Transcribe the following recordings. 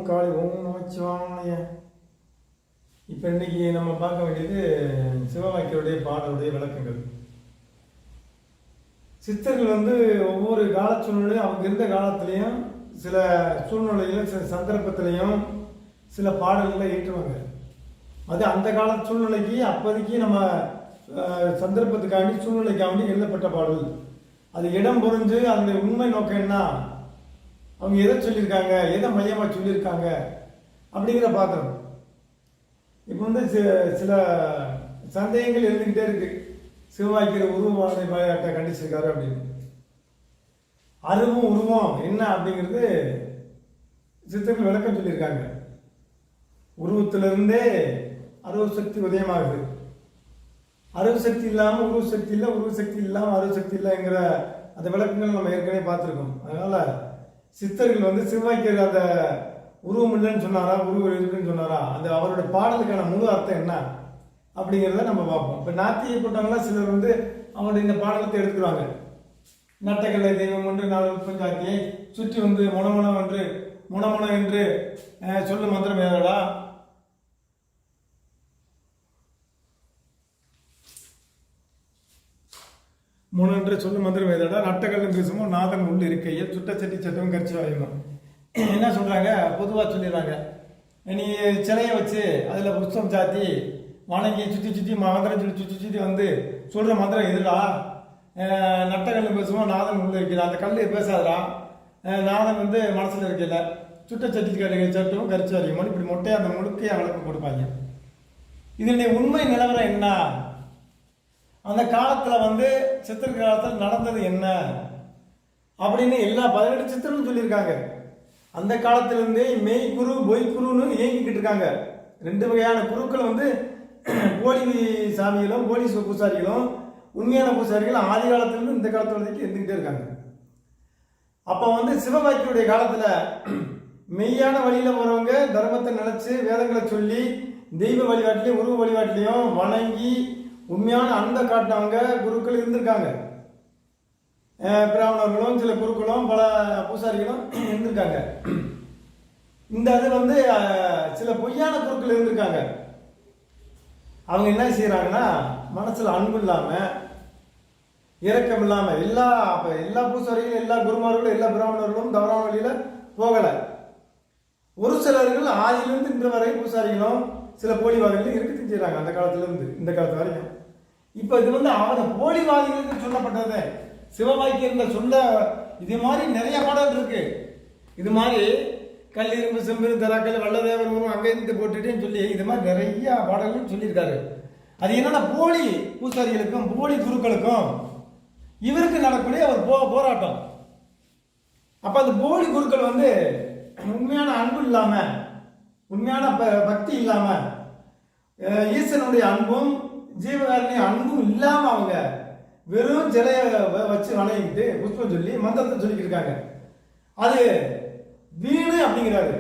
காளி ஓம் நமச்சிவாய. இப்போ இன்னைக்கு நம்ம பார்க்க வேண்டியது சிவவாக்கியருடைய பாடலுடைய விளக்கங்கள். சித்தர்கள் ஒவ்வொரு கால சூழ்நிலையும் அவங்க இருந்த காலத்திலையும் சில சூழ்நிலையிலும் சில சந்தர்ப்பத்திலையும் சில பாடல்களை ஏற்றுவாங்க. அது அந்த கால சூழ்நிலைக்கு அப்போதைக்கு நம்ம சந்தர்ப்பத்துக்காண்டி சூழ்நிலைக்காண்டி எழுதப்பட்ட பாடல். அது இடம் புரிஞ்சு அந்த உண்மை நோக்கம் என்ன, அவங்க எதை சொல்லியிருக்காங்க, எதை மையமாக சொல்லியிருக்காங்க அப்படிங்கிற பார்க்கணும். இப்போ சில சந்தேகங்கள் எழுதிக்கிட்டே இருக்கு. சிவவாக்கியர் உருவத்தை கண்டிச்சிருக்காரு அப்படின்னு. அருவும் உருவம் என்ன அப்படிங்கிறது சித்தர்கள் விளக்கம் சொல்லியிருக்காங்க. உருவத்திலிருந்தே அருவ சக்தி உதயமாகுது. அருவ சக்தி இல்லாமல் உருவ சக்தி இல்லை, உருவ சக்தி இல்லாமல் அருவ சக்தி இல்லைங்கிற அந்த விளக்கங்கள் நம்ம ஏற்கனவே பார்த்துருக்கோம். அதனால சித்தர்கள் சிவவாக்கியர் அந்த உருவம் இல்லைன்னு சொன்னாரா, உருவம் இருக்குன்னு சொன்னாரா, அந்த அவருடைய பாடலுக்கான முழு அர்த்தம் என்ன அப்படிங்கிறத நம்ம பார்ப்போம். இப்போ நாத்தியை போட்டவங்களாம் சிலர் அவங்களுடைய இந்த பாடலத்தை எடுத்துக்கிறாங்க. நட்டக்கல்லை தெய்வம் என்று நாலு பஞ்சாத்தியை சுற்றி முனமுனம் என்று முனமுனம் என்று சொல்லு மந்திரம் ஏதடா, முனன்று சொல்லு மந்திரம் ஏதடா, நட்டக்கல்லும் பேசுமோ நாதன் உள்ள இருக்கையில் சுட்டச்சட்டி சட்டமும் கரிச்சு வாயணும் என்ன சொல்றாங்க, பொதுவாக சொல்லிடுறாங்க. நீ சிலையை வச்சு அதில் புஷ்பம் சாத்தி வணங்கி சுற்றி சுற்றி மந்திரம் சொல்லி சுற்றி சுற்றி சொல்கிற மந்திரம் எதுடா, நட்டக்கல் பேசுவோம் நாதன் உள்ள இருக்கிறா, அந்த கல் பேசாதடா, நாதன் மனசில் இருக்கல, சுட்டச்சட்டி சட்டமும் கரிச்சு வரையும் இப்படி மொட்டையை அந்த முழுக்கையை விளக்கம் கொடுப்பாங்க. இதனுடைய உண்மை நிலவரம் என்ன, அந்த காலத்தில் சித்தர் காலத்தில் நடந்தது என்ன அப்படின்னு எல்லா 18 சித்தரும் சொல்லியிருக்காங்க. அந்த காலத்திலிருந்தே மெய் குரு பொய் குருன்னு இயங்கிக்கிட்டு இருக்காங்க. 2 வகையான குருக்கள் போலி சாமிகளும் போலி பூசாரிகளும் உண்மையான பூசாரிகளும் ஆதி காலத்திலிருந்து இந்த காலத்து வரைக்கும் இருந்துக்கிட்டே இருக்காங்க. அப்போ சிவவாக்கியுடைய காலத்தில் மெய்யான வழியில் போகிறவங்க தர்மத்தை நினைச்சு வேதங்களை சொல்லி தெய்வ வழிபாட்டிலையும் உருவ வழிபாட்டிலையும் வணங்கி உண்மையான அந்த காட்டினவங்க குருக்கள் இருந்திருக்காங்க. பிராமணர்களும் சில குருக்களும் பல பூசாரிகளும் இருந்திருக்காங்க. இந்த அது சில பொய்யான குருக்கள் இருந்திருக்காங்க. அவங்க என்ன செய்யறாங்கன்னா, மனசுல அன்பு இல்லாம இரக்கம் இல்லாம எல்லா பூசாரிகளும் எல்லா குருமார்களும் எல்லா பிராமணர்களும் தவறான வழியில போகல. ஒரு சிலர்கள் ஆதியிலிருந்து இன்று வரை பூசாரிகளும் சில போலிவாதிகளும் இருக்குன்னு செய்யறாங்க. அந்த காலத்துல இருந்து இந்த காலத்து வரைக்கும். இப்ப இது அவன் போலிவாதிகளுக்கு சொல்லப்பட்டது. சிவவாக்கியர் சொல்ல இது மாதிரி நிறைய பாடல் இருக்கு. இது மாதிரி கல்லிரும்பு செம்பு தராக்கல் வல்லதேவர் உருவம் அங்கே இருந்து போட்டுட்டேன்னு சொல்லி இது மாதிரி நிறைய பாடல்கள் சொல்லியிருக்காரு. அது என்னன்னா போலி பூசாரிகளுக்கும் போலி குருக்களுக்கும் இவருக்கு நடக்கூடிய ஒரு போராட்டம். அப்ப அந்த போலி குருக்கள் உண்மையான அன்பு இல்லாம உண்மையான பக்தி இல்லாம ஈசனுடைய அன்பும் ஜீவகாரனுடைய அன்பும் இல்லாம அவங்க வெறும் சிலைய வச்சு வணங்கிட்டு புஷ்பம் சொல்லி மந்திரத்தை சொல்லிக்கிருக்காங்க. அது வீணு அப்படிங்கிறாரு.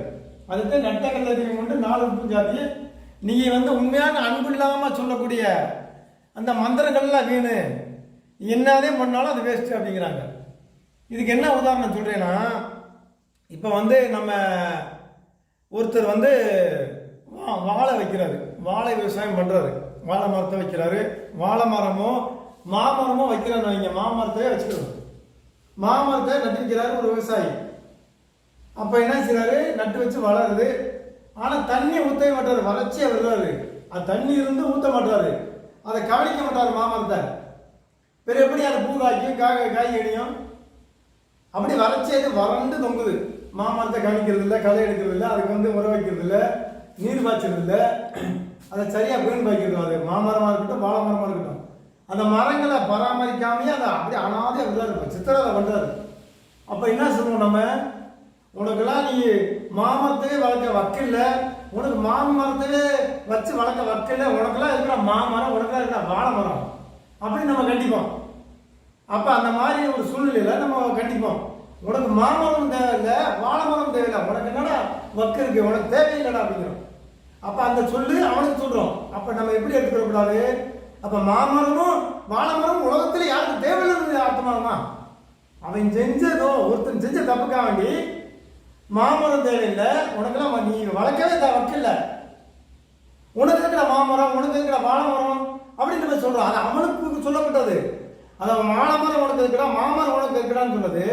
அதுக்கு நட்டக்கல்ல 4 ஜாதி நீங்க உண்மையான அன்பு இல்லாம சொல்லக்கூடிய அந்த மந்திரங்கள்லாம் வீணு, என்னதே பண்ணாலும் அது வேஸ்ட் அப்படிங்கிறாங்க. இதுக்கு என்ன உதாரணம் சொல்றேன்னா, இப்ப நம்ம ஒருத்தர் வாழை வைக்கிறாரு, வாழை விவசாயம் பண்றாரு, வாழை மரத்தை வைக்கிறாரு. வாழை மரமோ மாமரமோ வைக்கிறான்னு வைங்க, மாமரத்தையே வச்சுக்கிறோம். மாமரத்தை நட்டு வைக்கிறாரு ஒரு விவசாயி. அப்ப என்ன செய்யறாரு, நட்டு வச்சு வளருது. ஆனா தண்ணி ஊத்த மாட்டாரு, வறட்சியா வருவாரு. அது தண்ணி இருந்து ஊத்த மாட்டாரு, அதை கவனிக்க மாட்டாரு மாமரத்தை. வேற எப்படி அதை பூ காய்க்கும் காய்கறியும் அப்படி வறட்சியாக வறண்டு தொங்குது. மாமரத்தை கவனிக்கிறது இல்லை, களை எடுக்கிறது இல்லை, அதுக்கு உரம் வைக்கிறது இல்லை, நீர் பாய்ச்சறது இல்லை, அதை சரியா பேணி பாய்க்கிறது. அது மாமரமா இருக்கட்டும் வாழை மரமா இருக்கட்டும், அந்த மரங்களை பராமரிக்காமையே அதை அப்படியே அனாதே விடுறாரு, சித்திரவதை பண்றாரு. அப்ப என்ன சொல்லுவோம் நம்ம, உனக்கெல்லாம் நீ மாமரத்தையே வளர்க்க வக்கில்ல, உனக்கு மாமரத்தையே வச்சு வளர்க்க வக்கில்ல, உனக்கெல்லாம் இருக்கிற மாமரம், உனக்கெல்லாம் இருக்கிற வாழை மரம் அப்படின்னு நம்ம கண்டிப்போம். அப்ப அந்த மாதிரி ஒரு சூழ்நிலையில நம்ம கண்டிப்போம். உனக்கு மாமரம் தேவையில்லை, வாழை மரம் தேவையில்லை, உனக்கு என்னடா வக்கு இருக்கு, உனக்கு தேவையில்லைடா அப்படிங்கிறோம். அப்ப அந்த சொல்லு அவனுக்கு சொல்றோம். அப்ப நம்ம எப்படி எடுத்துக்க கூடாது, அப்ப மாமரமும் வாழைமரமும் உலகத்துல யாருக்கு தேவையில்லை அர்த்தமாகுமா? அவன் செஞ்சதோ ஒருத்தன் செஞ்ச தப்புக்காக வேண்டி மாமரம் தேவையில்லை உனக்கெல்லாம், நீ வளர்க்கவே வக்கில்ல, உனக்கு இருக்கிற மாமரம், உனக்கு இருக்கிற வாழைமரம் அப்படின்னு நம்ம சொல்றோம். அது அவனுக்கு சொல்லப்பட்டது. அதாவது வாழைமரம் உனக்கு இருக்கிறா, மாமரம் உனக்கு இருக்கிறான்னு சொன்னது.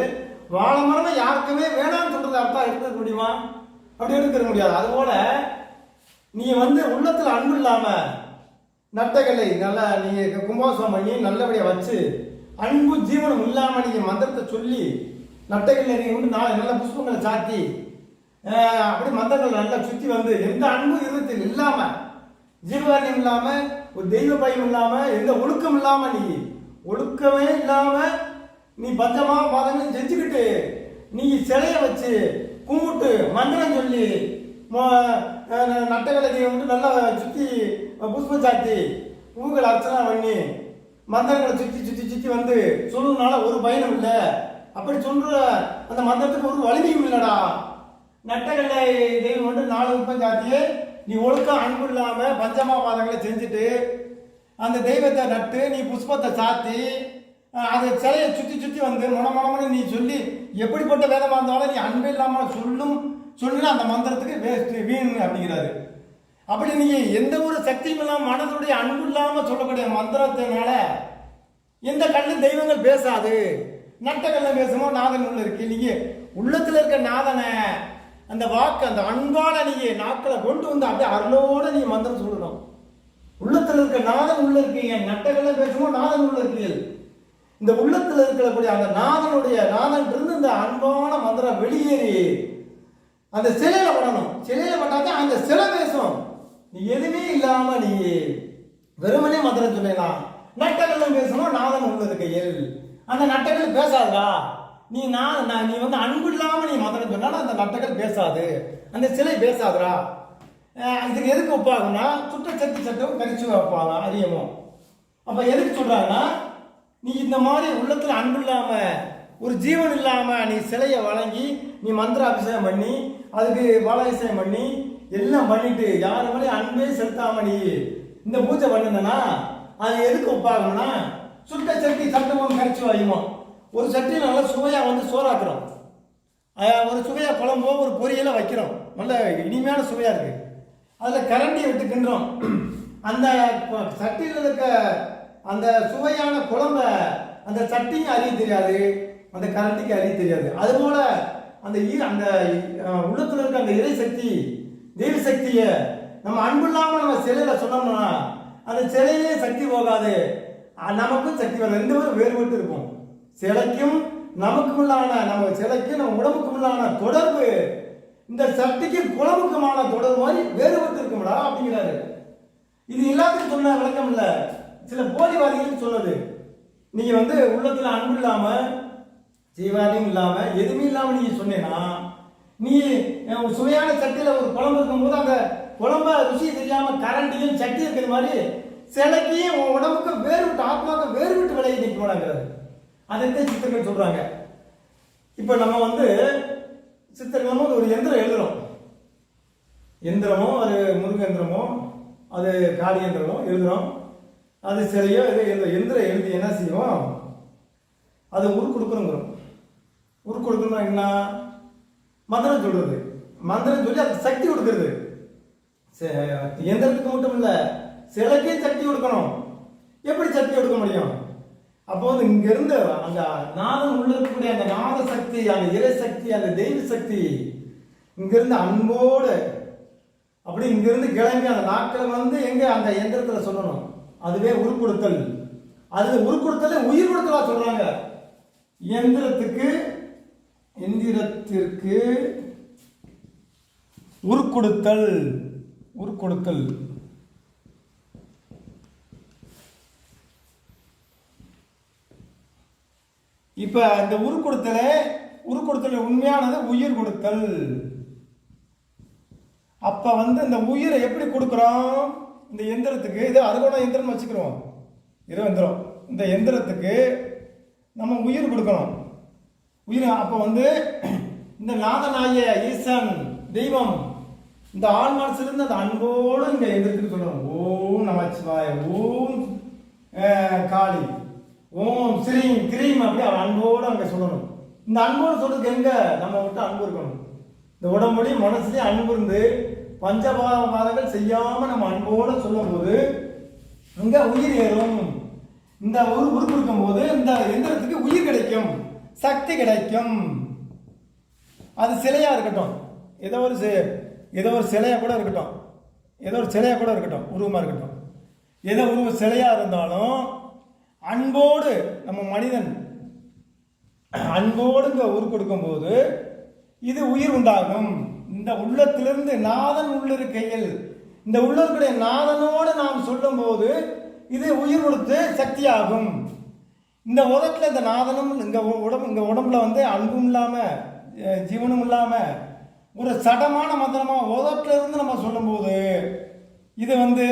வாழைமரம் யாருக்குமே வேணாம்னு சொல்றது அர்த்தம் எடுத்துக்க முடியுமா? அப்படி எடுத்துக்க முடியாது. அதுபோல நீ உள்ளத்துல அன்பு இல்லாம நட்டகளை நல்லா நீங்க கும்பாசம் பண்ணி நல்லபடியா வச்சு அன்பு ஜீவனம் இல்லாம நீங்க மந்திரத்தை சொல்லி நட்டைகளை நீங்க நல்ல புஷ்பங்களை சாத்தி அப்படி மந்திரங்கள் நல்லா சுத்தி எந்த அன்பு இருதத்தில் இல்லாம, ஜீவகாரியம் இல்லாம, ஒரு தெய்வ பயம் இல்லாம, எந்த ஒழுக்கம் இல்லாம, நீ ஒழுக்கமே இல்லாம நீ பஞ்சமா பாதங்களும் செஞ்சுக்கிட்டு நீ சிலைய வச்சு கும்பிட்டு மந்திரம் சொல்லி நட்டகளை நல்லா சுத்தி புஷ்பம் சாத்தி பூக்கள் அர்ச்சனை பண்ணி மந்திரங்களை சுத்தி சுத்தி சுத்தி சொல்றதுனால ஒரு பயனும் இல்லை. அப்படி சொல்ற அந்த மந்திரத்துக்கு ஒரு வலிமையும் இல்லடா. நட்டகளை தெய்வம் 4 புஷ்பம் சாத்தியே நீ ஒழுக்கம் அன்பு இல்லாம பஞ்சமா பாதங்களை செஞ்சுட்டு அந்த தெய்வத்தை நட்டு நீ புஷ்பத்தை சாத்தி அதை சிலையை சுத்தி சுத்தி மனமனமனு நீ சொல்லி எப்படிப்பட்ட வேதமா இருந்தாலும் நீ அன்பு இல்லாம சொல்லுன்னா அந்த மந்திரத்துக்கு வேஸ்ட் வீண் அப்படிங்கிறாரு. அப்படி நீங்க எந்த ஒரு சக்தியும் இல்லாம மனதுடைய அன்பு இல்லாம சொல்லக்கூடிய மந்திரத்தினால எந்த கண்ணு தெய்வங்கள் பேசாது. நட்ட கல்ல பேசுமோ நாதன் உள்ள இருக்கு. நீங்க உள்ளத்துல இருக்க நாதனை அந்த வாக்கு அந்த அன்பால நீங்க நாக்களை கொண்டு அப்படியே அருளோட நீ மந்திரம் சொல்லணும். உள்ளத்துல இருக்க நாதன் உள்ள இருக்கீங்க. நட்டகல்ல பேசுமோ நாதன் உள்ள இருக்கீங்க. இந்த உள்ளத்துல இருக்கக்கூடிய அந்த நாதன் இருந்து இந்த அன்பான மந்திரம் வெளியேறி அந்த சிலையில படணும். சிலையில பட்டாதான் அந்த சிலை பேசும். நீ எதுவுமே இல்லாம நீ வெறுமனே மந்திரம் சொல்லலாம். நட்டகல்ல பேசணும் நாதன் உள்ள இருக்கையில். அந்த நட்டகல் பேசாதா. நீ அன்பு இல்லாம நீ மந்திரம் சொன்னா அந்த நட்டகல் பேசாது, அந்த சிலை பேசாதுரா. இதுக்கு எதுக்கு ஒப்பாகும்னா சுட்ட சக்தி சட்டம் கரிச்சு வைப்பாங்க அறியமோ. அப்ப எதுக்கு சொல்றாங்கன்னா நீ இந்த மாதிரி உள்ளத்துல அன்பு இல்லாம ஒரு ஜீவன் இல்லாம நீ சிலையை வழங்கி நீ மந்திர அபிஷேகம் பண்ணி அதுக்கு பாலாபிஷேகம் பண்ணி எல்லாம் பண்ணிட்டு யாரு மேலே அன்பே செலுத்தாம நீ இந்த பூஜை பண்ணுனா அது எதுக்கு ஒப்பாகணும்னா சுட்ட சட்டி சட்டமும் கரிச்சு வையுமோ. ஒரு சட்டியில் நல்லா சுவையா சோறாக்குறோம், ஒரு சுவையா குழம்போ ஒரு பொரியலை வைக்கிறோம், நல்ல இனிமையான சுவையா இருக்கு. அதில் கரண்டியை விட்டு கிண்டுறோம். அந்த சட்டியில் இருக்க அந்த சுவையான குழம்ப அந்த சட்டியும் அறிய தெரியாது, அந்த கரண்டிக்கு அறிய தெரியாது. அதுபோல அந்த அந்த உள்ளத்துல இருக்க அந்த இறை சக்தி தெய்வ சக்தியை நம்ம அன்பு இல்லாம நம்ம சிலையில சொன்னோம்னா அந்த சிலையிலே சக்தி போகாது, நமக்கும் சக்தி வரும். ரெண்டு பேரும் வேறுபட்டு இருக்கும். சிலைக்கும் நமக்குள்ளான நம்ம சிலைக்கும் நம்ம உடம்புக்குள்ளான தொடர்பு இந்த சக்திக்கும் குழம்புக்குமான தொடர்பு மாதிரி வேறுபட்டு இருக்கும்டா அப்படிங்கிறாரு. இது எல்லாத்துக்கும் சொன்ன விளக்கம் இல்ல, சில போலிவாதிகளுக்கு சொன்னது. நீங்க உள்ளத்துல அன்பு இல்லாம ஜீவாதியும் இல்லாம எதுவுமே இல்லாம நீங்க சொன்னீங்கன்னா நீ சுவையான சட்டியில ஒரு குழம்பு இருக்கும் போது அந்த குழம்ப ருசி தெரியாம கரண்டியும் சட்டி இருக்கிற மாதிரி சிலைக்கையும் உடம்புக்கு வேறுவிட்டு ஆத்மாவுக்கு வேறுவிட்டு விலையை நிற்கணுங்கிறது. அதைத்தான் சித்தர்கள் சொல்றாங்க. இப்ப நம்ம சித்தர்கள் ஒரு எந்திரம் எழுதுறோம். எந்திரமோ அது முருக எந்திரமோ அது காளி எந்திரமோ எழுதுறோம். அது சிலையோ எந்திரம் எழுதி என்ன செய்வோம், அது உருக்கொடுக்கணுங்கிறோம். உருக்கொடுக்கணும் என்ன, மந்திரம் சொல்றது. மந்திரம் சொல்லி அது சக்தி கொடுக்கறது. எந்திரத்துக்கு மட்டும் இல்ல சிலைக்கே சக்தி கொடுக்கணும். எப்படி சக்தி கொடுக்க முடியும்? அப்போ இங்க இருந்து அந்த நாதம் உள்ள இருக்கக்கூடிய அந்த நாத சக்தி, அந்த இறை சக்தி, அந்த தெய்வ சக்தி இங்கிருந்து அன்போடு அப்படி இங்கிருந்து கிளம்பி அந்த நாட்களை எங்க அந்த எந்திரத்துல சொல்லணும். அதுவே உருக்கொடுத்தல். அது உருக்கொடுத்தல உயிர் கொடுத்தலா சொல்றாங்க. எந்திரத்திற்கு உருக்கொடுத்தல். உருக்கொடுத்தல் இப்ப இந்த உருக்கொடுத்தல் உண்மையானது உயிர் கொடுத்தல். அப்ப இந்த உயிரை எப்படி கொடுக்கிறோம்? இந்த எந்திரத்துக்கு இது அறுகோண எந்திரம் வச்சுக்கிறோம், எந்திரம். இந்த எந்திரத்துக்கு நம்ம உயிர் கொடுக்கணும். உயிர் அப்ப இந்த நாதனாய ஈசன் தெய்வம் இந்த ஆள் மனசிலிருந்து அந்த அன்போடு இந்த எந்திரத்துக்கு சொல்லணும். ஓம் நமச்சிவாய, ஓம் காளி, ஓம் ஸ்ரீம் கிரீம் அப்படி அன்போடு அங்க சொல்லணும். இந்த அன்போடு சொல்றதுக்கு எங்க நம்ம விட்டு அன்பு இருக்கணும். இந்த உடம்புலையும் மனசுலையும் அன்பு இருந்து பஞ்சபாதங்கள் செய்யாம நம்ம அன்போட சொல்லும் போது இங்க உயிர் ஏறும். இந்த உருக்குறுக்கும் போது இந்த எந்திரத்துக்கு உயிர் கிடைக்கும், சக்தி கிடைக்கும். அது சிலையா இருக்கட்டும், ஏதோ ஒரு சிலையா கூட இருக்கட்டும், உருவமா இருக்கட்டும், ஏதோ உருவ சிலையா இருந்தாலும் அன்போடு நம்ம மனிதன் அன்போடு உரு கொடுக்கும் போது இது உயிர் உண்டாகும். இந்த உள்ளத்திலிருந்து நாதன் உள்ளிருக்கையில் இந்த உள்ளருடைய நாதனோடு நாம் சொல்லும் போது இது உயிர் கொடுத்து சக்தியாகும். இந்த உலகத்துல இந்த நாதனும் இங்க உடம்புல அன்பும் இல்லாம ஜீவனும் இல்லாம ஒரு சடமான மந்திரமா உலகத்துல இருந்து நம்ம சொல்லும் போது இது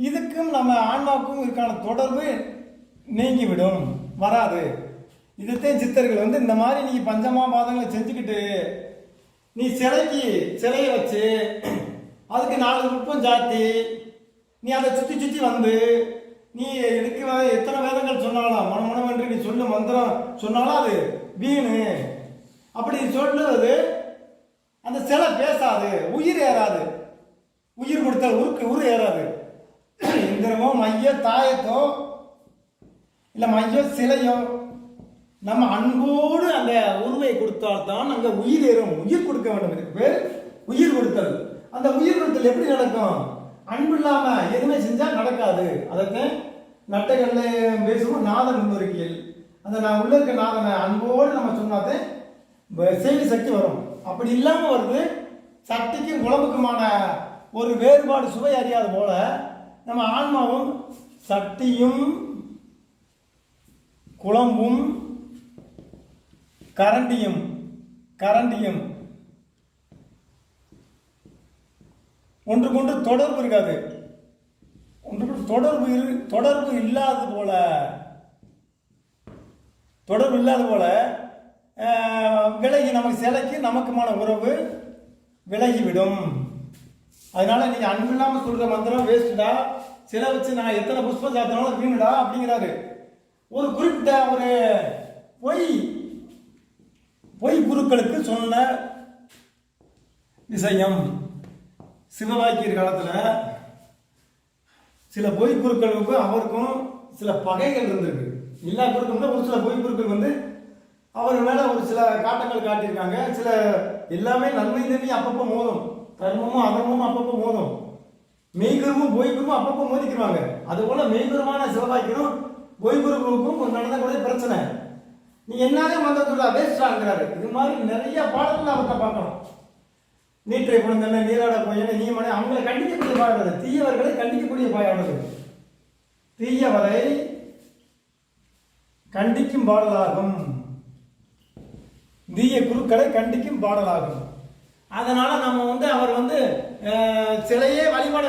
இதுக்கும் நம்ம ஆன்மாவுக்கும் இருக்கான தொடர்பு நீங்கிவிடும், வராது. இதைத்தான் சித்தர்கள் இந்த மாதிரி நீ பஞ்சமாபாதங்களை செஞ்சுக்கிட்டு நீ சிலையை வச்சு அதுக்கு 4 நுட்பம் சாத்தி நீ அதை சுற்றி நீ இதுக்கு எத்தனை வேதங்கள் சொன்னாலும் மனமனவென்று நீ சொல்ல மந்திரம் சொன்னாலும் அது வீணு. அப்படி சொல்லுவது அந்த சிலை பேசாது, உயிர் ஏறாது. உயிர் கொடுத்தால் உரு ஏறாது. இந்திரமோ மைய தாயத்தோ இல்லை மையோ சிலையோ நம்ம அன்போடு அந்த உருவை கொடுத்தால்தான் அங்கே உயிர் ஏறும். உயிர் கொடுக்க வேண்டும், இதுக்கு பேர் உயிர் கொடுத்தல். அந்த உயிர் கொடுத்தல் எப்படி நடக்கும்? அன்பு இல்லாம எதுவுமே செஞ்சா நடக்காது. அதைத்தான் நட்டைகள்ல பேசுவோம் நாதன் உள்ளொருக்கியல். அந்த நான் உள்ள இருக்க நாதனை அன்போடு நம்ம சொன்னாதே செய்தி சக்தி வரும். அப்படி இல்லாம வருது சக்திக்கும் குழம்புக்குமான ஒரு வேறுபாடு சுவை அறியாத போல நம்ம ஆன்மாவும் சக்தியும் குழம்பும் கரண்டியும் ஒன்றுக்கொன்று தொடர்பு இருக்காது. தொடர்பு இல்லாத போல விலகி நமக்கு சிலைக்கு நமக்குமான உறவு விலகிவிடும். அதனால நீங்க அன்பு இல்லாம சொல்ற மந்திரம் வேஸ்டா, சிலை வச்சு நான் எத்தனை புஷ்பம் சாத்தினாலும் வீணுடா அப்படிங்கிறாரு. ஒரு குறிப்பிட்ட ஒரு பொய் குருக்களுக்கு சொன்ன விஷயம். சிவவாக்கியர் காலத்துல சில பொய் குருக்களுக்கு அவருக்கும் சில பகைகள் இருந்திருக்கு. எல்லா குருக்களும் ஒரு சில பொய் குருக்கள் அவர் மேல ஒரு சில காட்டங்கள் காட்டியிருக்காங்க. சில எல்லாமே நன்மை தண்ணி அப்பப்போ மோதும், கர்மமும் அதர்மமும் அப்பப்போ மோதும், மெய்குருவும் பொய்குருவும் அப்பப்போ மோதிக்கிறாங்க. அது போல மெய்குருமான சிவவாக்கியரும் பொய்குருவுக்கும் நடந்தக்கூடிய பிரச்சனை. நீ என்னாலே மந்திரத்துள்ள வேஸ்டாங்கிறாரு. இது மாதிரி நிறைய பாடல்கள் அவர்கிட்ட பார்க்கணும். நீற்றை குழந்தை நீராட போய் நீ மனை அவங்களை கண்டிக்கக்கூடிய பாடல், தீயவர்களை கண்டிக்கக்கூடிய பாடல், தீயவரை கண்டிக்கும் பாடலாகும், தீய குருக்களை கண்டிக்கும் பாடலாகும். அதனால நம்ம அவர் சிலையே வழிபாட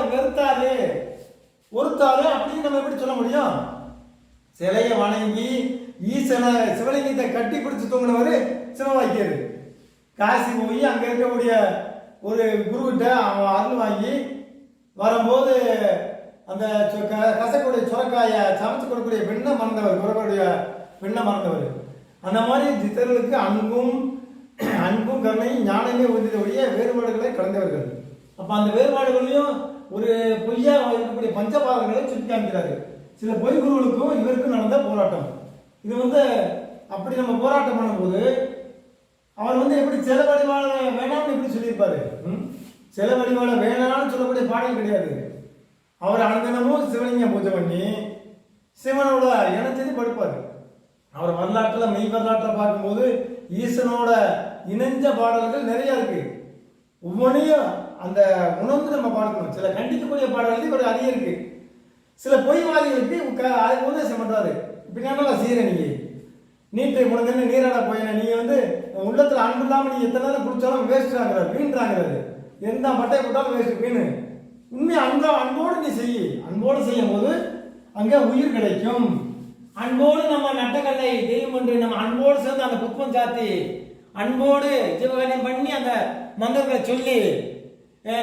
ஒருத்தாரு அப்படின்னு நம்ம எப்படி சொல்ல முடியும்? சிலையை வணங்கி ஈசனை சிவலிங்கத்தை கட்டி பிடிச்சு தூங்கினவர் சிவவாக்கியர். காசி போய் அங்க இருக்கக்கூடிய ஒரு குருகிட்ட அவன் அருள் வாங்கி வரும்போது அந்த கசக்கூடிய சுரக்காயை சமைச்சு கொடுக்கக்கூடிய பெண்ணை மறந்தவர், குருவருடைய பெண்ணை மறந்தவர். அந்த மாதிரி சித்தர்களுக்கு அன்பும் கருணையும் ஞானமே உறுதியுடைய வேறுபாடுகளை கலந்தவர்கள். அப்ப அந்த வேறுபாடுகளையும் ஒரு பொய்யா இருக்கக்கூடிய பஞ்சபாதங்களை சுட்டி காமிக்கிறாரு. சில பொய் குருவுகளுக்கும் இவருக்கும் நடந்த போராட்டம். இது அப்படி நம்ம போராட்டம் பண்ணும்போது அவர் எப்படி சில வழிபாட வேணாம்னு எப்படி சொல்லியிருப்பாரு. சில வழிபாட வேணாம்னு சொல்லக்கூடிய பாடல் கிடையாது. அவர் அனுதினமும் சிவலிங்கம் பூஜை பண்ணி சிவனோட இணைச்சது படுப்பாரு. அவர் வரலாற்றில் மெய் வரலாற்றில் பார்க்கும்போது ஈசனோட இணைஞ்ச பாடல்கள் நிறைய இருக்கு. ஒவ்வொன்றையும் அந்த உணர்ந்து நம்ம பார்க்கணும். சில கண்டிக்கக்கூடிய பாடல்கள் ஒரு அதிகம் இருக்கு. சில பொய்வாதிகளுக்கு அது உபதேசம் பண்றாரு. பின்னால செய்யற நீட்டை முடங்கன்னு நீராட போயின நீங்க உள்ளத்துல அன்பு இல்லாம நீ எத்தனை நேரம் குடிச்சாலும் வேஸ்ட் ஆகுறாரு, வீண்றாங்கிறாரு. எந்த மட்டையை போட்டாலும் வேஸ்ட் வீணு. உண்மை அன்போடு நீ அன்போடு செய்யும் போது அங்க உயிர் கிடைக்கும். அன்போடு நம்ம நட்டக்கல்லை தெய்வம் என்று நம்ம அன்போடு சேர்ந்து அந்த புஷ்பம் சாத்தி அன்போடு ஜீவகாரியம் பண்ணி அந்த மந்திரங்களை சொல்லி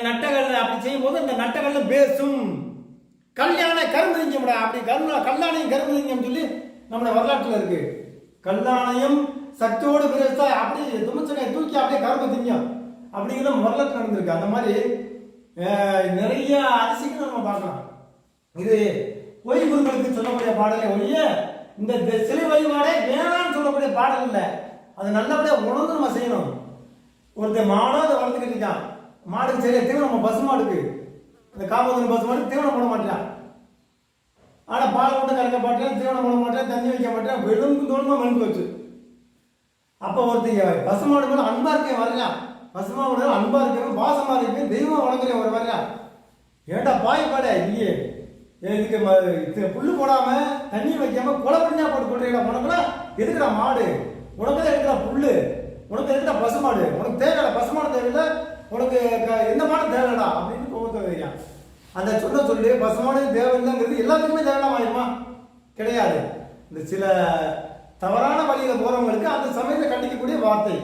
நட்டக்கல்ல அப்படி செய்யும் போது அந்த நட்டக்கல்ல பேசும். கல்யாண கருமலிங்கம் அப்படி கல்லாணையும் கருமலிங்கம் சொல்லி நம்மளோட வரலாற்றுல இருக்கு. கல்லாணையும் சக்தியோடு பிரேசா அப்படி துமச்சனை தூக்கி அப்படியே கரும்பு திங்கும். அப்படிங்கிற வரலாற்று நடந்திருக்கு. அந்த மாதிரி நிறைய அதிசயங்கள் நம்ம பார்க்கலாம். இது பொய் குருக்களுக்கு சொல்லக்கூடிய பாடலை ஒழிய இந்த சிலை வழிபாடே வேணாம்னு சொல்லக்கூடிய பாடல் இல்லை. அது நல்லபடியாக உணர்ந்து நம்ம செய்யணும். ஒருத்தர் மாடோ அதை வளர்த்துக்கிட்டு இருக்கான், மாடுக்கு சரியா தீவனம், நம்ம பசு மாடுக்கு இந்த காமதன் பசு மாடு தீவனம் போட மாட்டான். ஆனால் பால் மட்டும் கறக்க மாட்டேன், தீவனம் போட மாட்டேன், தண்ணி வைக்க மாட்டேன், வெளும்பு தோணுமா மனுக்கு வச்சு. அப்போ ஒருத்தர் பசு மாடு கூட அன்பா இருக்கேன் வரலாம், பசுமாவோட அன்பா இருக்கேன், வாசமா இருக்கேன், தெய்வம் வளர்க்குறேன் ஒரு வரலாம். ஏண்டா பாய் பாட இல்லையே, இதுக்கு புல்லு போடாம தண்ணி வைக்காம கொலை பண்ணியா போட்டு கொள்றீங்களா? உனக்குனா எதுக்குடா மாடு, உனக்கு தான் எடுக்கிறா புல்லு, உனக்கு எடுக்கிறா பசுமாடு, உனக்கு தேவையில்ல பசுமாடு தேவையில்லை, உனக்கு எந்த மாடு தேவைடா அப்படின்னு கோபத்தை வைக்கிறான். அந்த சொல்லி பசுமாடு தேவையில்லைங்கிறது எல்லாத்துக்குமே தேவையில்லாம ஆயிருமா? கிடையாது. இந்த சில தவறான வழியில போறவங்களுக்கு அந்த சமயத்தை கண்டிக்கக்கூடிய வார்த்தை.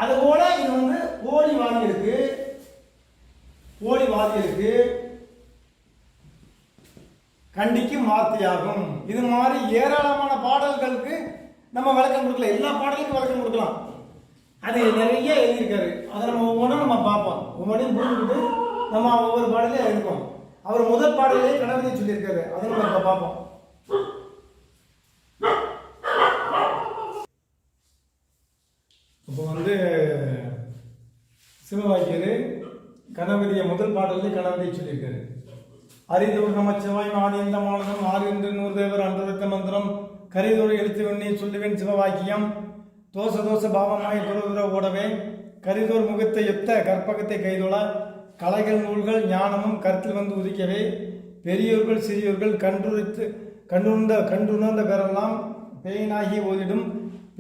அதுபோல இது வந்து போலிவாதிகளுக்கு கண்டிக்கும் வார்த்தையாகும். இது மாதிரி ஏராளமான பாடல்களுக்கு நம்ம விளக்கம் கொடுக்கலாம், எல்லா பாடலுக்கும் விளக்கம் கொடுக்கலாம். அது நிறைய எழுதியிருக்காரு. அதை நம்ம ஒவ்வொன்றும் நம்ம பார்ப்போம், ஒவ்வொன்றையும் புரிஞ்சுக்கிட்டு நம்ம ஒவ்வொரு பாடலையும் எழுதுவோம். அவர் முதல் பாடலே கணவதியை சொல்லியிருக்காரு, அதை நம்ம பார்ப்போம். இப்போ வந்து சிவவாக்கியர் கணவதியை முதல் பாடலே கணவதியை சொல்லியிருக்காரு. அறிந்தோர் நமச்சிவாய் ஆதிந்த மானதம் ஆறு நூறு தேவர் அன்றதத்த மந்திரம் கரிதோடு எழுத்து வெண்ணி சொல்லுவேன் சிவவாக்கியம் தோச தோச பாவமாய் துறதுற ஓடவே கரிதோர் முகத்தை எத்த கற்பகத்தை கைதொழ கலைகள் நூல்கள் ஞானமும் கருத்தில் வந்து உதிக்கவே பெரியோர்கள் சிறியோர்கள் கண்டுணர்ந்த பெறலாம் பேயினாகி ஓதிடும்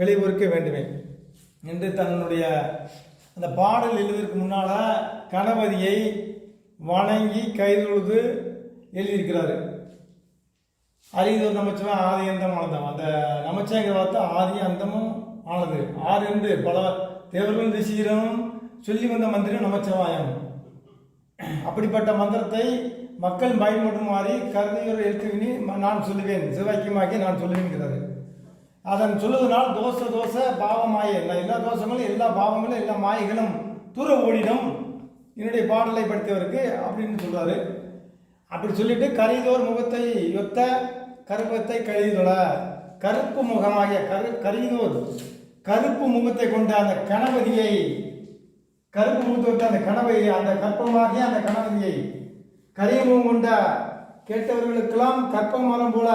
விளை பொறுக்க வேண்டுவேன் என்று தன்னுடைய அந்த பாடல் எழுதுவதற்கு முன்னால கணபதியை வணங்கி கைதொழுது எழுதியிருக்கிறாரு. அறிந்தோர் நமச்சிவாய் ஆதி அந்தமானதம், அந்த நமச்சிவாய்ங்கிற வார்த்தை ஆதி அந்தமும் ஆனது. ஆறு என்று பல தேவர்களும் ரிஷிகளும் சொல்லி வந்த மந்திரம் நமச்சிவாயம். அப்படிப்பட்ட மந்திரத்தை மக்கள் பயன்படுமாறி கருதியோர் எழுத்துவினி நான் சொல்லுவேன் சிவவாக்கியமாக்கி நான் சொல்லுவேன்கிறாரு. அதன் சொல்லுவதனால் தோச பாவமாய எல்லா தோஷங்களும் எல்லா பாவங்களும் எல்லா மாயைகளும் தூர ஓடிடும் என்னுடைய பாடலை படித்தவருக்கு அப்படின்னு சொல்றாரு. அப்படி சொல்லிட்டு கரிதோர் முகத்தை ஒத்த கருப்பத்தை கழிதொழ கருப்பு முகமாகிய கரிதோர் கருப்பு முகத்தை கொண்ட அந்த கணபதியை கருப்பு முகத்தை கொண்ட அந்த கணபதியை அந்த கற்பமாகிய அந்த கணபதியை கரியமுகம் கொண்ட கேட்டவர்களுக்கெல்லாம் கற்ப மரம் போல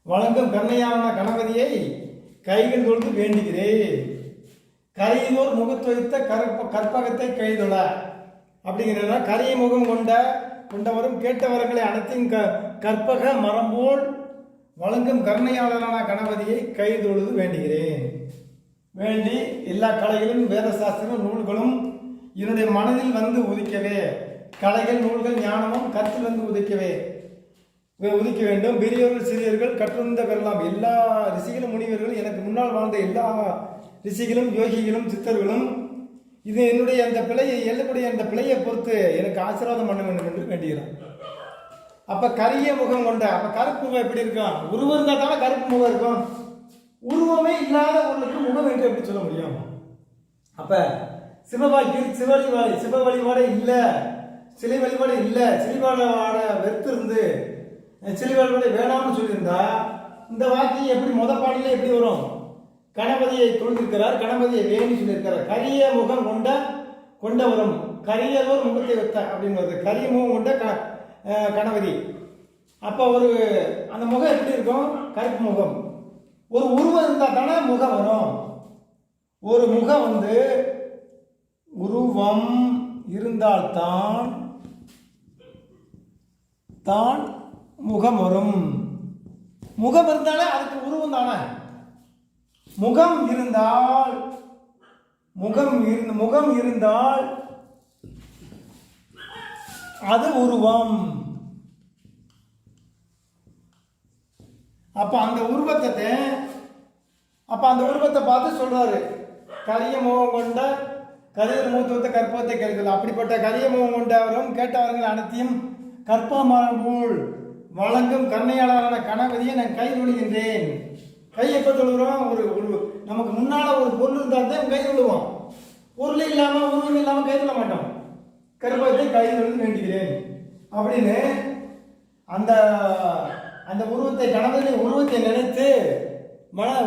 வழங்கும் கண்ணையான கணபதியை கைகள் தொழுது வேண்டுகிறேன். கரியோர் முகத்து வைத்த கற்பகத்தை கைதொழ அப்படிங்கிறத கரிய முகம் கொண்டவரும் கேட்டவர்களை அனைத்தையும் கற்பக மரம் போல் வழங்கும் கருணையாளரான கணபதியை கைதொழுது வேண்டுகிறேன். வேண்டி எல்லா கலைகளும் வேத சாஸ்திரம் நூல்களும் என்னுடைய மனதில் வந்து உதிக்கவே கலைகள் நூல்கள் ஞானமும் கருத்தில் வந்து உதிக்க வேண்டும். பெரியவர்கள் சிறியர்கள் கற்றுந்த பெறலாம். எல்லா ரிஷிகளும் முனிவர்களும் எனக்கு முன்னால் வாழ்ந்த எல்லா ரிஷிகளும் யோகிகளும் சித்தர்களும் இது என்னுடைய அந்த பிழையை எல்லக்கூடிய அந்த பிழையை பொறுத்து எனக்கு ஆசீர்வாதம் பண்ண வேண்டும் என்று வேண்டுகிறான். அப்ப கரிய முகம் கொண்ட அப்ப கருப்பு முகம் எப்படி இருக்கும்? உருவம் இருந்தால் தானே கருப்பு முகம் இருக்கும். உருவமே இல்லாத ஒன்றுக்கு முகம் என்று எப்படி சொல்ல முடியும்? அப்ப சிவ வழிபாடு இல்லை, சிலை வழிபாடு இல்லை, சிலை வழிபாட வெறுத்து இருந்து சிலை வழிபாடு வேணாம்னு சொல்லியிருந்தா இந்த வாக்கியம் எப்படி பாடலே எப்படி வரும்? கணபதியை தொழுந்திருக்கிறார், கணபதியை வேணி சொல்லியிருக்கிறார். கரிய முகம் கொண்டவரும் கரியதோர் முகத்தை வைத்த அப்படின்னு வருது. கரிய முகம் கொண்ட கணபதி. அப்போ அந்த முகம் எப்படி இருக்கும்? கருப்பு முகம். ஒரு உருவம் இருந்தால் தானே முகம் வரும். ஒரு முகம் உருவம் இருந்தால்தான் முகம் வரும். முகம் இருந்தாலே அதுக்கு உருவம் தானே. முகம் இருந்தால் அது உருவம். அப்ப அந்த உருவத்தை பார்த்து சொல்றாரு கரிய முகம் கொண்ட கரியர் மூத்துவத்தை கற்பத்தை கழித்தல். அப்படிப்பட்ட கரிய முகம் கொண்டவரும் கேட்டவர்கள் அனைத்தையும் கற்பமரம் போல் வழங்கும் கருணையாளரான கணபதியை நான் கை தொழுகின்றேன். கை எப்போ தொழுகிறோம்? நமக்கு முன்னால ஒரு பொருள் இருந்தால் தான் கை தொழுவோம். பொருள் இல்லாம உருவம் இல்லாம கைதுல மாட்டோம். கருப்பத்தை கையில் வந்து வேண்டுகிறேன் அப்படின்னு அந்த அந்த உருவத்தை கணவனின் உருவத்தை நினைத்து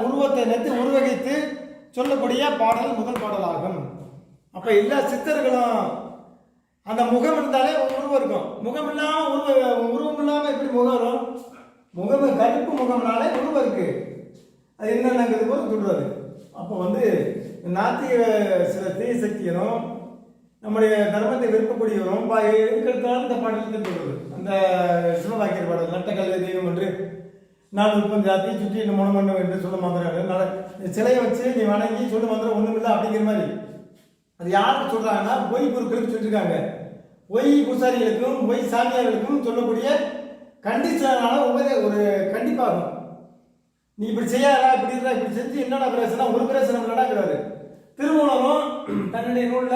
உருவத்தை நினைத்து உருவகித்து சொல்லக்கூடிய பாடல் முதல் பாடலாகும். அப்ப எல்லா சித்தர்களும் அந்த முகம் இருந்தாலே உருவம் இருக்கும். முகம் இல்லாம உருவம் இல்லாம எப்படி முகம் வரும்? முகம் கருப்பு முகம்னாலே உருவம் இருக்கு. அது என்னங்கிறது போல சொல்றாரு. அப்போ வந்து நாத்திக சில தீய சக்தியரும் நம்முடைய தர்மத்தை விருப்பக்கூடியவரும் எதுக்கெடுத்தாலும் இந்த பாடலுக்கு சொல்றது. அந்த சிவவாக்கியர் பாடல் நட்டக்கல்ல தெய்வம் என்று நான் விருப்பம் ஜாத்தி சுற்றி இந்த முனமன்னம் என்று சொல்ல மந்திரம் சிலையை வச்சு நீ வணங்கி சொல்ல மந்திரம் ஒண்ணும் இல்லை அப்படிங்கிற மாதிரி. அது யாருக்கு சொல்றாங்கன்னா பொய் குருக்களுக்கு சொல்லியிருக்காங்க. பொய் பூசாரிகளுக்கும் பொய் சாமியார்களுக்கும் சொல்லக்கூடிய கண்டிஷனான ஒரு கண்டிப்பாகும். நீ இப்படி செய்யாதா, இப்படி இருந்தா இப்படி செஞ்சு என்னடா பிரச்சனை ஒரு பிரச்சனை நடக்கிறாரு. திருமூலரும் தன்னுடைய நூல்ல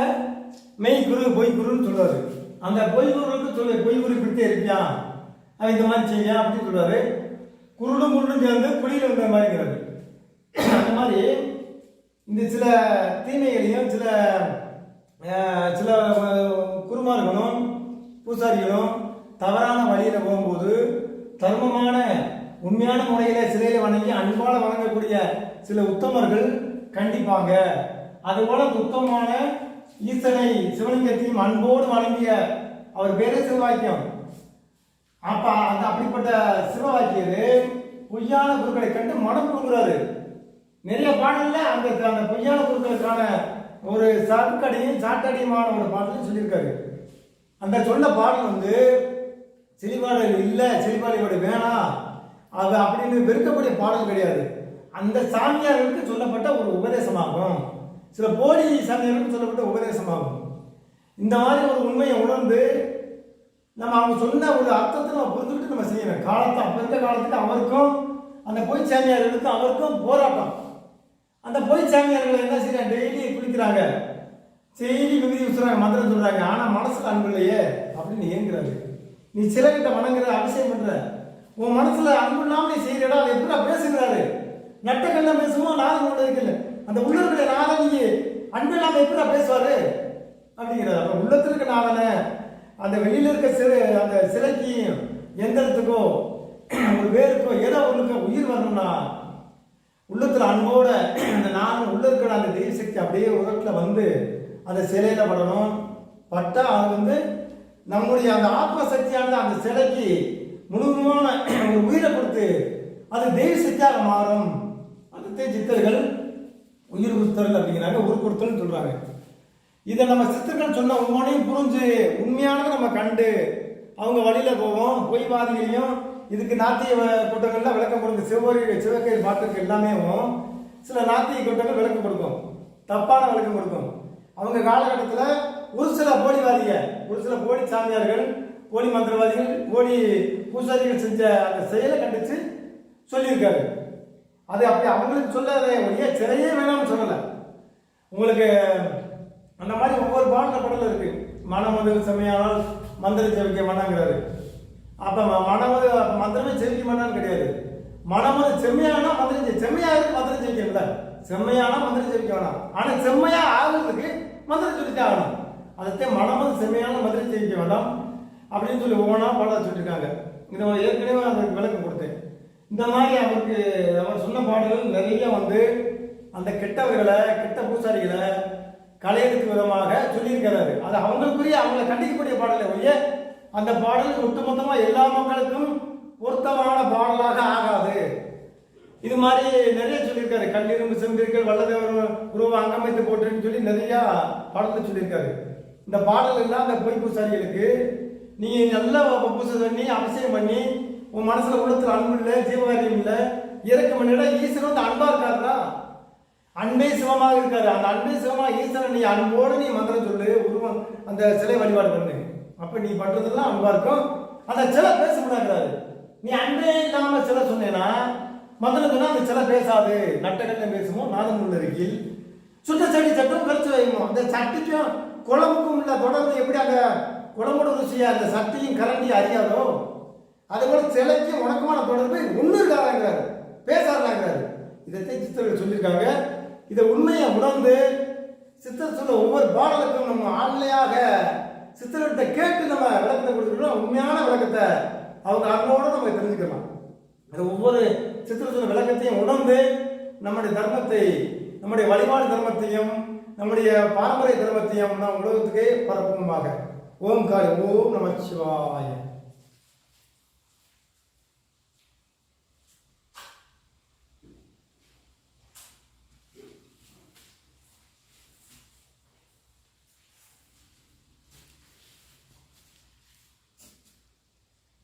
மெய் குரு பொய் குருன்னு சொல்றாரு. அந்த பொய் குருவுக்கு சொல்ல பொய் குரு இப்படித்தே இருப்பியா, அவன் இந்த மாதிரி செய்யா அப்படின்னு சொல்றாரு. குருடும் குருடும் சேர்ந்து குழியில் வந்த மாதிரிங்கிறது. அந்த மாதிரி இந்த சில தீமைகளையும் சில சில குருமார்களும் பூசாரிகளும் தவறான வழியில போகும்போது தர்மமான உண்மையான முறையில சிலையில வணங்கி அன்பால வணங்கக்கூடிய சில உத்தமர்கள் கண்டிப்பாங்க. அதுபோல உத்தமமான ஈசனை சிவலிங்கத்தையும் அன்போடு வணங்கிய அவர் பேரே சிவவாக்கியம். அப்ப அந்த அப்படிப்பட்ட சிவவாக்கியரு பொய்யான குருக்களை கண்டு மனம் கொடுக்குறாரு. நிறைய பாடல்ல அந்த அந்த பொய்யான குருக்களுக்கான ஒரு சாட்டடியுமான ஒரு பாடல் சொல்லியிருக்காரு. அந்த சொன்ன பாடல் வந்து செழிப்பாடல் இல்லை, செழிப்பாளையோட வேணாம் அது அப்படின்னு வெறுக்கக்கூடிய பாடல் கிடையாது. அந்த சாமியார்களுக்கு சொல்லப்பட்ட ஒரு உபதேசமாகும். சில போலி சாமியார்களுக்கு சொல்லப்பட்ட உபதேசமாகும். இந்த மாதிரி ஒரு உண்மையை உணர்ந்து நம்ம அவங்க சொன்ன ஒரு அர்த்தத்தை நம்ம புரிஞ்சுக்கிட்டு நம்ம செய்யணும். காலத்தை அப்ப இருக்க காலத்துக்கு அவருக்கும் அந்த பொய் சாமியார்களுக்கும் அவருக்கும் போராட்டம். அந்த பொய் சாமியார்கள் என்ன செய்யறாங்க? டெய்லி குளிக்கிறாங்க, செய்தி விகுதி விசுறாங்க, மந்திரம் சொல்றாங்க, ஆனா மனசுல அன்பு இல்லையே அப்படின்னு ஏங்குறாரு. நீ சிலகிட்ட வணங்குற அபிஷேகம் பண்ற, உன் மனசுல அன்பு இல்லாம நீ செய்யறா, அது எப்படா பேசுகிறாரு? நட்டக்கல்ல பேசுவோம், நாதம் கொண்டு வைக்கல. அந்த உள்ள இருக்கிற நாதம் நீ அன்பு இல்லாம எப்படா பேசுவாரு அப்படிங்கிறார். அப்ப உள்ளத்துல இருக்க நாதனை அந்த வெளியில இருக்க அந்த சிலைக்கு எந்திரத்துக்கோ ஒரு வேருக்கோ ஏதோ ஒண்ணுக்கு உயிர் வரணும்னா உள்ளத்துல அன்போட அந்த நானும் உள்ள இருக்கிற அந்த தெய்வ சக்தி அப்படியே உலகத்துல வந்து அந்த சிலையில படணும். பட்டா அது வந்து நம்முடைய அந்த ஆத்ம சக்தியானது அந்த சிலைக்கு முழுமையான ஒரு உயிரை கொடுத்து அது தெய்வ சக்தியாக மாறும். அந்த சித்தர்கள் உயிர் கொடுத்தல் அப்படிங்கிறாங்க, உயிர் கொடுத்தல் சொல்றாங்க. இதை நம்ம சித்தர்கள் சொன்ன ஒவ்வொன்றையும் புரிஞ்சு உண்மையானதை நம்ம கண்டு அவங்க வழியில போவோம். பொய்வாதிகளையும் இதுக்கு நாத்திய கூட்டங்கள்லாம் விளக்கம் கொடுக்கும். சிவகை பாட்டுக்கு எல்லாமே சில நாத்திய கூட்டங்கள் விளக்கம் கொடுக்கும், தப்பான விளக்கம் கொடுக்கும். அவங்க காலகட்டத்தில் ஒரு சில போலிவாதிக, ஒரு சில போலி சாமியார்கள், போலி மந்திரவாதிகள், போலி பூசாரிகள் செஞ்ச அந்த செயலை கண்டிச்சு சொல்லியிருக்காரு. அது அப்படி அவங்களுக்கு சொல்லாத ஒழிய சிலையே வேணாம்னு சொல்லலை. உங்களுக்கு அந்த மாதிரி ஒவ்வொரு பாடல இருக்கு. மனமது செம்மையானால் மந்திர செவிக்க வேணாங்கிறாரு. அப்ப மனமது மந்திரமே செவிக்க வேண்டாம்னு கிடையாது. மனமது செம்மையானா மந்திரம் செம்மையா இருக்கு, மந்திரம் செவிக்கல. செம்மையானா மந்திரம் செவிக்க வேணாம், ஆனா செம்மையா ஆகுறதுக்கு மந்திரம் சொல்லித்தே ஆகணும். அதைத்தான் மனமது செம்மையான மந்திரம் செவிக்க வேண்டாம் அப்படின்னு சொல்லி ஒவ்வொன்றா பாட சொல்லியிருக்காங்க. இதை ஏற்கனவே அவருக்கு விளக்கம் கொடுத்தேன். இந்த மாதிரி அவருக்கு அவர் சொன்ன பாடல்கள் நிறைய வந்து அந்த கெட்டவர்களை, கெட்ட பூசாரிகளை கலையெடுக்கும் விதமாக சொல்லியிருக்கிறாரு. அது அவங்களுக்குரிய அவங்களை கண்டிக்கக்கூடிய பாடலை ஒழிய அந்த பாடல் ஒட்டுமொத்தமா எல்லா மக்களுக்கும் பொருத்தமான பாடலாக ஆகாது. இது மாதிரி நிறைய சொல்லியிருக்காரு. கல்லிரும்பு செம்பிர்கள் வல்லதேவர் உருவ அங்கமைத்து போட்டுன்னு சொல்லி நிறைய பாடலை சொல்லியிருக்காரு. இந்த பாடல் எல்லாம் அந்த பொய் பூசாரிகளுக்கு நீ நல்ல பூசை பண்ணி அபிஷேகம் பண்ணி உன் மனசுல உள்ளத்துல அன்பு இல்லை, ஜீவகாரியம் இல்லை, இறக்கம் பண்ணிட ஈஸ்வரன் வந்து அன்பா இருக்காருன்னா அன்பே சிவமாக இருக்காரு. அந்த அன்பே சிவமாக ஈஸ்வரன் நீ அன்போடு நீ மந்திரம் சொல்லு, உருவம் அந்த சிலை வழிபாடு பண்ணு. அப்ப நீ பண்றதெல்லாம் அன்பா இருக்கும். அந்த சிலை பேச முடியாது. நீ அன்பே இல்லாம சிலை சொன்னேன்னா மந்திரம் சொன்னா அந்த சிலை பேசாது. நட்டக்கல்ல பேசுவோம், நாதம் உள்ள இருக்கில் சுத்த செடி சட்டம் கரைச்சு வைக்கும். அந்த சட்டிக்கும் குழம்புக்கும் உள்ள தொடர்பு எப்படி அந்த குழம்போட ருசியா அந்த சட்டியும் கரண்டியும் அறியாதோ அதுபோல சிலைக்கும் உணக்கமான தொடர்பு ஒண்ணு இருக்காங்கிறாரு, பேசாதாங்கிறாரு. இதைத்தான் சித்தர்கள் சொல்லியிருக்காங்க. இதை உண்மையை உணர்ந்து சித்தர் சொல்ல ஒவ்வொரு பாடலுக்கும் நம்ம ஆண்மையாக சித்தர்கிட்ட கேட்டு நம்ம விளக்கத்தை கொடுத்துட்டோம். உண்மையான விளக்கத்தை அவங்க அன்போடு நம்ம தெரிஞ்சுக்கலாம். அது ஒவ்வொரு சித்தர் சொல்ல விளக்கத்தையும் உணர்ந்து நம்முடைய தர்மத்தை, நம்முடைய வழிபாடு தர்மத்தையும், நம்முடைய பாரம்பரிய தர்மத்தையும் நாம் உலகத்துக்கே பரப்புமாக. ஓம் காளி, ஓம் நமச்சிவாய.